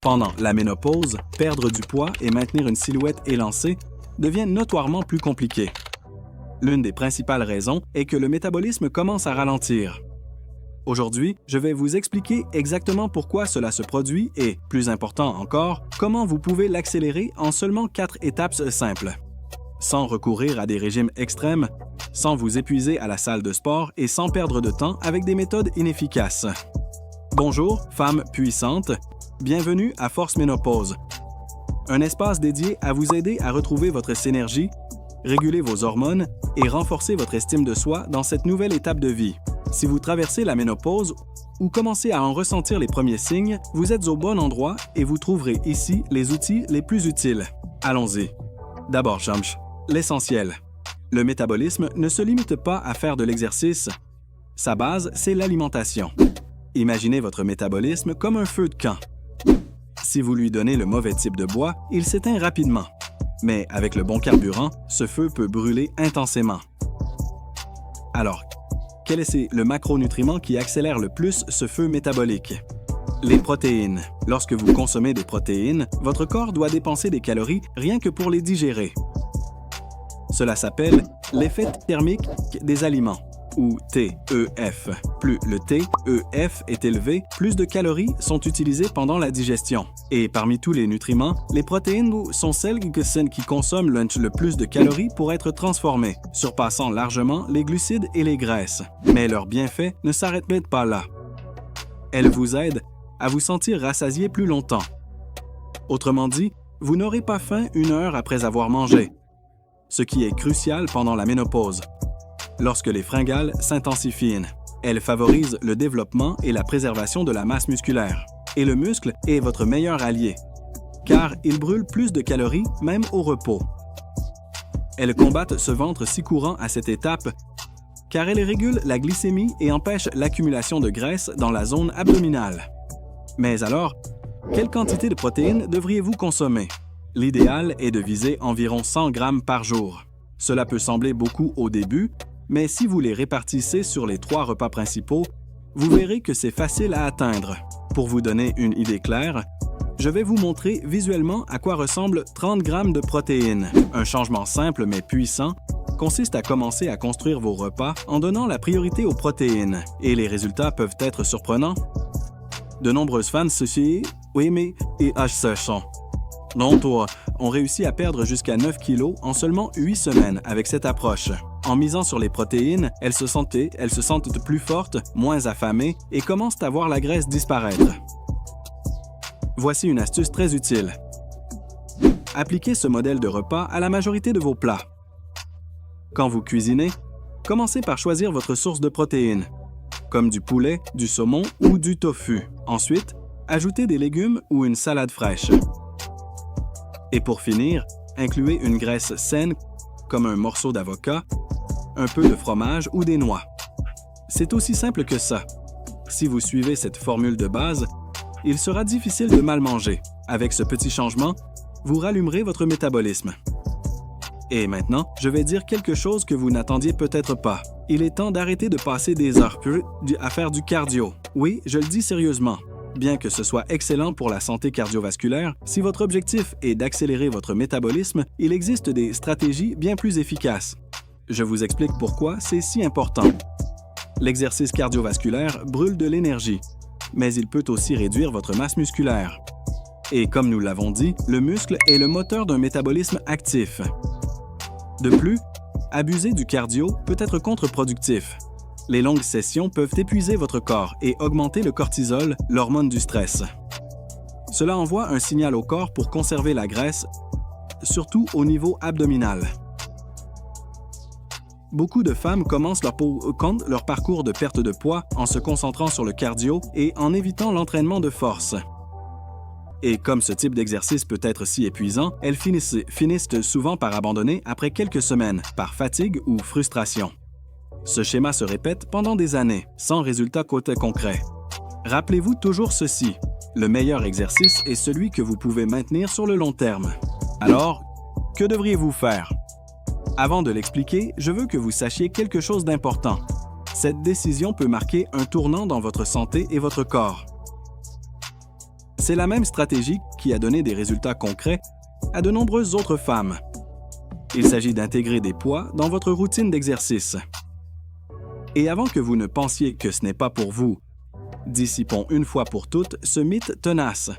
Pendant la ménopause, perdre du poids et maintenir une silhouette élancée devient notoirement plus compliqué. L'une des principales raisons est que le métabolisme commence à ralentir. Aujourd'hui, je vais vous expliquer exactement pourquoi cela se produit et, plus important encore, comment vous pouvez l'accélérer en seulement 4 étapes simples. Sans recourir à des régimes extrêmes, sans vous épuiser à la salle de sport et sans perdre de temps avec des méthodes inefficaces. Bonjour, femmes puissantes, bienvenue à Force Ménopause, un espace dédié à vous aider à retrouver votre synergie, réguler vos hormones et renforcer votre estime de soi dans cette nouvelle étape de vie. Si vous traversez la ménopause ou commencez à en ressentir les premiers signes, vous êtes au bon endroit et vous trouverez ici les outils les plus utiles. Allons-y. D'abord, l'essentiel. Le métabolisme ne se limite pas à faire de l'exercice. Sa base, c'est l'alimentation. Imaginez votre métabolisme comme un feu de camp. Si vous lui donnez le mauvais type de bois, il s'éteint rapidement. Mais avec le bon carburant, ce feu peut brûler intensément. Alors, quel est le macronutriment qui accélère le plus ce feu métabolique? Les protéines. Lorsque vous consommez des protéines, votre corps doit dépenser des calories rien que pour les digérer. Cela s'appelle l'effet thermique des aliments, ou TEF. Plus le TEF est élevé, plus de calories sont utilisées pendant la digestion. Et parmi tous les nutriments, les protéines sont celles qui consomment le plus de calories pour être transformées, surpassant largement les glucides et les graisses. Mais leurs bienfaits ne s'arrêtent pas là. Elles vous aident à vous sentir rassasié plus longtemps. Autrement dit, vous n'aurez pas faim 1 heure après avoir mangé, ce qui est crucial pendant la ménopause. Lorsque les fringales s'intensifient, elles favorisent le développement et la préservation de la masse musculaire. Et le muscle est votre meilleur allié, car il brûle plus de calories même au repos. Elles combattent ce ventre si courant à cette étape, car elles régulent la glycémie et empêchent l'accumulation de graisse dans la zone abdominale. Mais alors, quelle quantité de protéines devriez-vous consommer? L'idéal est de viser environ 100 grammes par jour. Cela peut sembler beaucoup au début, mais si vous les répartissez sur les 3 repas principaux, vous verrez que c'est facile à atteindre. Pour vous donner une idée claire, je vais vous montrer visuellement à quoi ressemblent 30 grammes de protéines. Un changement simple mais puissant consiste à commencer à construire vos repas en donnant la priorité aux protéines, et les résultats peuvent être surprenants. De nombreuses fans se disent « Oui, mais ont réussi à perdre jusqu'à 9 kilos en seulement 8 semaines avec cette approche. En misant sur les protéines, elles se sentent plus fortes, moins affamées et commencent à voir la graisse disparaître. Voici une astuce très utile. Appliquez ce modèle de repas à la majorité de vos plats. Quand vous cuisinez, commencez par choisir votre source de protéines, comme du poulet, du saumon ou du tofu. Ensuite, ajoutez des légumes ou une salade fraîche. Et pour finir, incluez une graisse saine comme un morceau d'avocat, un peu de fromage ou des noix. C'est aussi simple que ça. Si vous suivez cette formule de base, il sera difficile de mal manger. Avec ce petit changement, vous rallumerez votre métabolisme. Et maintenant, je vais dire quelque chose que vous n'attendiez peut-être pas. Il est temps d'arrêter de passer des heures à faire du cardio. Oui, je le dis sérieusement. Bien que ce soit excellent pour la santé cardiovasculaire, si votre objectif est d'accélérer votre métabolisme, il existe des stratégies bien plus efficaces. Je vous explique pourquoi c'est si important. L'exercice cardiovasculaire brûle de l'énergie, mais il peut aussi réduire votre masse musculaire. Et comme nous l'avons dit, le muscle est le moteur d'un métabolisme actif. De plus, abuser du cardio peut être contre-productif. Les longues sessions peuvent épuiser votre corps et augmenter le cortisol, l'hormone du stress. Cela envoie un signal au corps pour conserver la graisse, surtout au niveau abdominal. Beaucoup de femmes commencent leur parcours de perte de poids en se concentrant sur le cardio et en évitant l'entraînement de force. Et comme ce type d'exercice peut être si épuisant, elles finissent souvent par abandonner après quelques semaines, par fatigue ou frustration. Ce schéma se répète pendant des années, sans résultat concret. Rappelez-vous toujours ceci, le meilleur exercice est celui que vous pouvez maintenir sur le long terme. Alors, que devriez-vous faire? Avant de l'expliquer, je veux que vous sachiez quelque chose d'important. Cette décision peut marquer un tournant dans votre santé et votre corps. C'est la même stratégie qui a donné des résultats concrets à de nombreuses autres femmes. Il s'agit d'intégrer des poids dans votre routine d'exercice. Et avant que vous ne pensiez que ce n'est pas pour vous, dissipons une fois pour toutes ce mythe tenace.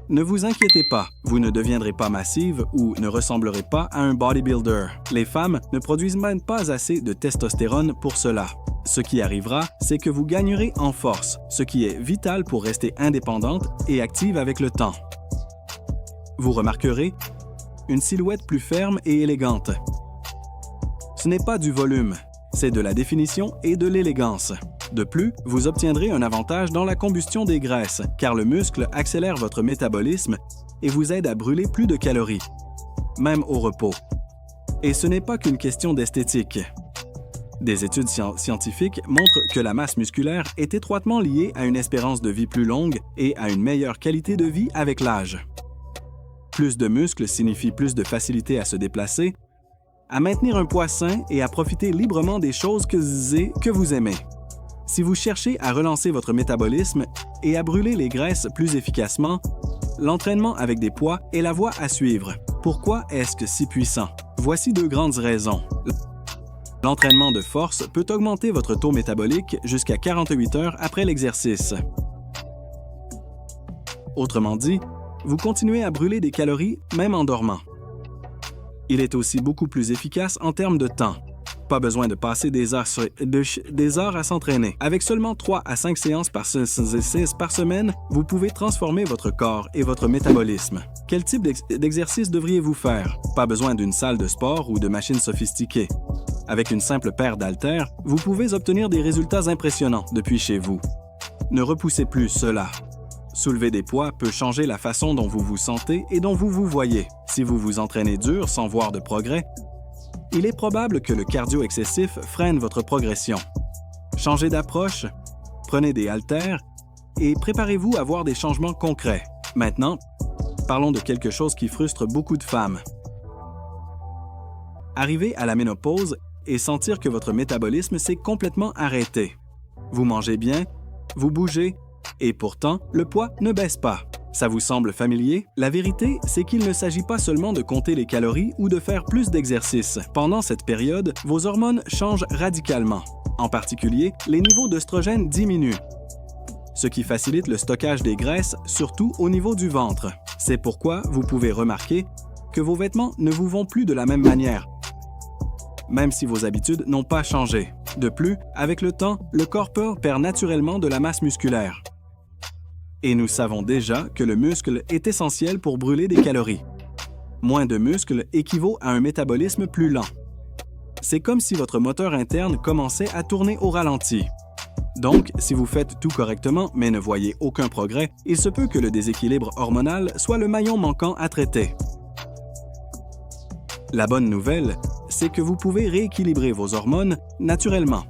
Ne vous inquiétez pas, vous ne deviendrez pas massive ou ne ressemblerez pas à un bodybuilder. Les femmes ne produisent même pas assez de testostérone pour cela. Ce qui arrivera, c'est que vous gagnerez en force, ce qui est vital pour rester indépendante et active avec le temps. Vous remarquerez une silhouette plus ferme et élégante. Ce n'est pas du volume, c'est de la définition et de l'élégance. De plus, vous obtiendrez un avantage dans la combustion des graisses, car le muscle accélère votre métabolisme et vous aide à brûler plus de calories, même au repos. Et ce n'est pas qu'une question d'esthétique. Des études scientifiques montrent que la masse musculaire est étroitement liée à une espérance de vie plus longue et à une meilleure qualité de vie avec l'âge. Plus de muscles signifie plus de facilité à se déplacer, à maintenir un poids sain et à profiter librement des choses que vous aimez. Si vous cherchez à relancer votre métabolisme et à brûler les graisses plus efficacement, l'entraînement avec des poids est la voie à suivre. Pourquoi est-ce si puissant? Voici 2 grandes raisons. L'entraînement de force peut augmenter votre taux métabolique jusqu'à 48 heures après l'exercice. Autrement dit, vous continuez à brûler des calories même en dormant. Il est aussi beaucoup plus efficace en termes de temps. Pas besoin de passer des heures à s'entraîner. Avec seulement 3 à 5 séances par semaine, vous pouvez transformer votre corps et votre métabolisme. Quel type d'exercice devriez-vous faire? Pas besoin d'une salle de sport ou de machines sophistiquées. Avec une simple paire d'haltères, vous pouvez obtenir des résultats impressionnants depuis chez vous. Ne repoussez plus cela. Soulever des poids peut changer la façon dont vous vous sentez et dont vous vous voyez. Si vous vous entraînez dur sans voir de progrès, il est probable que le cardio excessif freine votre progression. Changez d'approche, prenez des haltères et préparez-vous à voir des changements concrets. Maintenant, parlons de quelque chose qui frustre beaucoup de femmes. Arriver à la ménopause et sentir que votre métabolisme s'est complètement arrêté. Vous mangez bien, vous bougez, et pourtant, le poids ne baisse pas. Ça vous semble familier? La vérité, c'est qu'il ne s'agit pas seulement de compter les calories ou de faire plus d'exercice. Pendant cette période, vos hormones changent radicalement. En particulier, les niveaux d'œstrogène diminuent, ce qui facilite le stockage des graisses, surtout au niveau du ventre. C'est pourquoi vous pouvez remarquer que vos vêtements ne vous vont plus de la même manière, même si vos habitudes n'ont pas changé. De plus, avec le temps, le corps perd naturellement de la masse musculaire. Et nous savons déjà que le muscle est essentiel pour brûler des calories. Moins de muscles équivaut à un métabolisme plus lent. C'est comme si votre moteur interne commençait à tourner au ralenti. Donc, si vous faites tout correctement mais ne voyez aucun progrès, il se peut que le déséquilibre hormonal soit le maillon manquant à traiter. La bonne nouvelle, c'est que vous pouvez rééquilibrer vos hormones naturellement.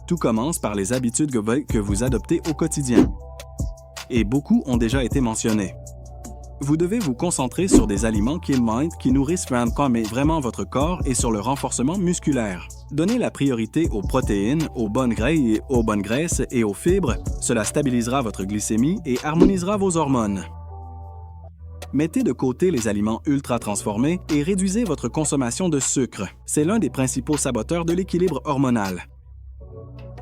Tout commence par les habitudes que vous adoptez au quotidien. Et beaucoup ont déjà été mentionnés. Vous devez vous concentrer sur des aliments qui nourrissent vraiment votre corps et sur le renforcement musculaire. Donnez la priorité aux protéines, aux bonnes graisses et aux fibres. Cela stabilisera votre glycémie et harmonisera vos hormones. Mettez de côté les aliments ultra transformés et réduisez votre consommation de sucre. C'est l'un des principaux saboteurs de l'équilibre hormonal.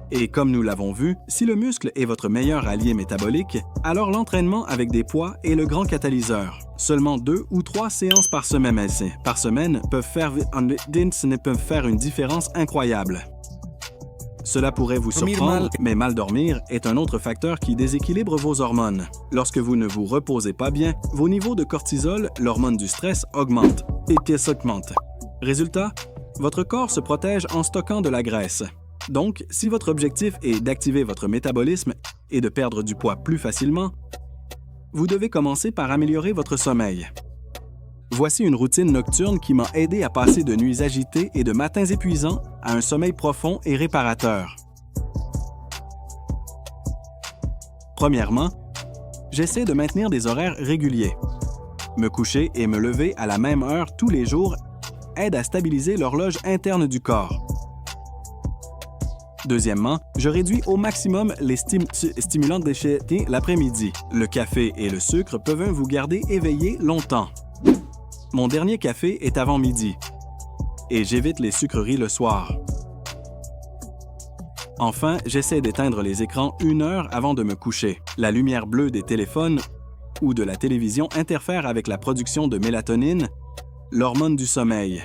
Et comme nous l'avons vu, si le muscle est votre meilleur allié métabolique, alors l'entraînement avec des poids est le grand catalyseur. Seulement 2 ou 3 séances par semaine peuvent faire une différence incroyable. Cela pourrait vous surprendre, mais mal dormir est un autre facteur qui déséquilibre vos hormones. Lorsque vous ne vous reposez pas bien, vos niveaux de cortisol, l'hormone du stress, augmentent. Résultat, votre corps se protège en stockant de la graisse. Donc, si votre objectif est d'activer votre métabolisme et de perdre du poids plus facilement, vous devez commencer par améliorer votre sommeil. Voici une routine nocturne qui m'a aidé à passer de nuits agitées et de matins épuisants à un sommeil profond et réparateur. Premièrement, j'essaie de maintenir des horaires réguliers. Me coucher et me lever à la même heure tous les jours aide à stabiliser l'horloge interne du corps. Deuxièmement, je réduis au maximum les stimulants déchets l'après-midi. Le café et le sucre peuvent vous garder éveillé longtemps. Mon dernier café est avant midi et j'évite les sucreries le soir. Enfin, j'essaie d'éteindre les écrans 1 heure avant de me coucher. La lumière bleue des téléphones ou de la télévision interfère avec la production de mélatonine, l'hormone du sommeil.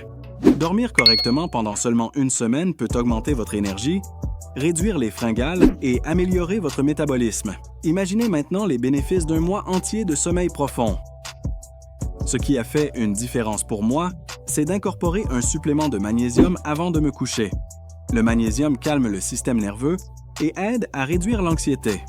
Dormir correctement pendant seulement 1 semaine peut augmenter votre énergie, réduire les fringales et améliorer votre métabolisme. Imaginez maintenant les bénéfices d'1 mois entier de sommeil profond. Ce qui a fait une différence pour moi, c'est d'incorporer un supplément de magnésium avant de me coucher. Le magnésium calme le système nerveux et aide à réduire l'anxiété.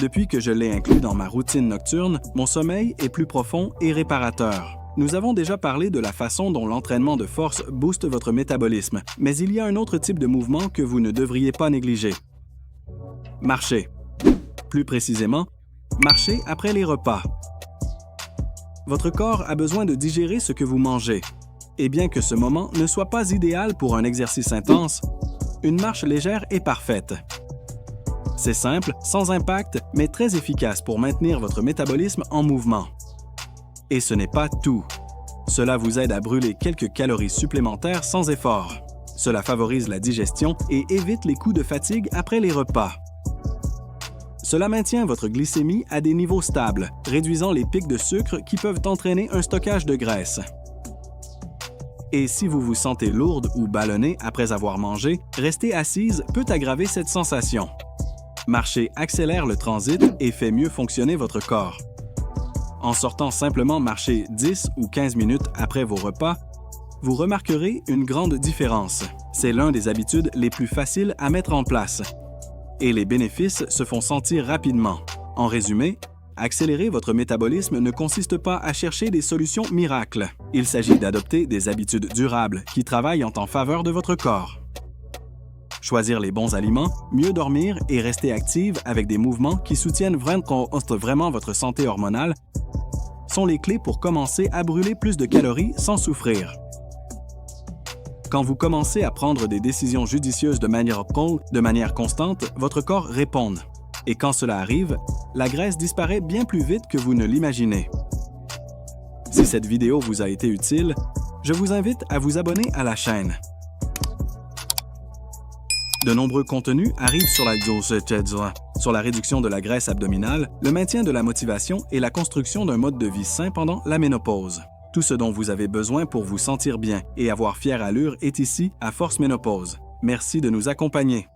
Depuis que je l'ai inclus dans ma routine nocturne, mon sommeil est plus profond et réparateur. Nous avons déjà parlé de la façon dont l'entraînement de force booste votre métabolisme, mais il y a un autre type de mouvement que vous ne devriez pas négliger. Marcher. Plus précisément, marcher après les repas. Votre corps a besoin de digérer ce que vous mangez. Et bien que ce moment ne soit pas idéal pour un exercice intense, une marche légère est parfaite. C'est simple, sans impact, mais très efficace pour maintenir votre métabolisme en mouvement. Et ce n'est pas tout. Cela vous aide à brûler quelques calories supplémentaires sans effort. Cela favorise la digestion et évite les coups de fatigue après les repas. Cela maintient votre glycémie à des niveaux stables, réduisant les pics de sucre qui peuvent entraîner un stockage de graisse. Et si vous vous sentez lourde ou ballonnée après avoir mangé, rester assise peut aggraver cette sensation. Marcher accélère le transit et fait mieux fonctionner votre corps. En sortant simplement marcher 10 ou 15 minutes après vos repas, vous remarquerez une grande différence. C'est l'une des habitudes les plus faciles à mettre en place. Et les bénéfices se font sentir rapidement. En résumé, accélérer votre métabolisme ne consiste pas à chercher des solutions miracles. Il s'agit d'adopter des habitudes durables qui travaillent en faveur de votre corps. Choisir les bons aliments, mieux dormir et rester active avec des mouvements qui soutiennent vraiment votre santé hormonale sont les clés pour commencer à brûler plus de calories sans souffrir. Quand vous commencez à prendre des décisions judicieuses de manière constante, votre corps répond. Et quand cela arrive, la graisse disparaît bien plus vite que vous ne l'imaginez. Si cette vidéo vous a été utile, je vous invite à vous abonner à la chaîne. De nombreux contenus arrivent sur la réduction de la graisse abdominale, le maintien de la motivation et la construction d'un mode de vie sain pendant la ménopause. Tout ce dont vous avez besoin pour vous sentir bien et avoir fière allure est ici à Force Ménopause. Merci de nous accompagner.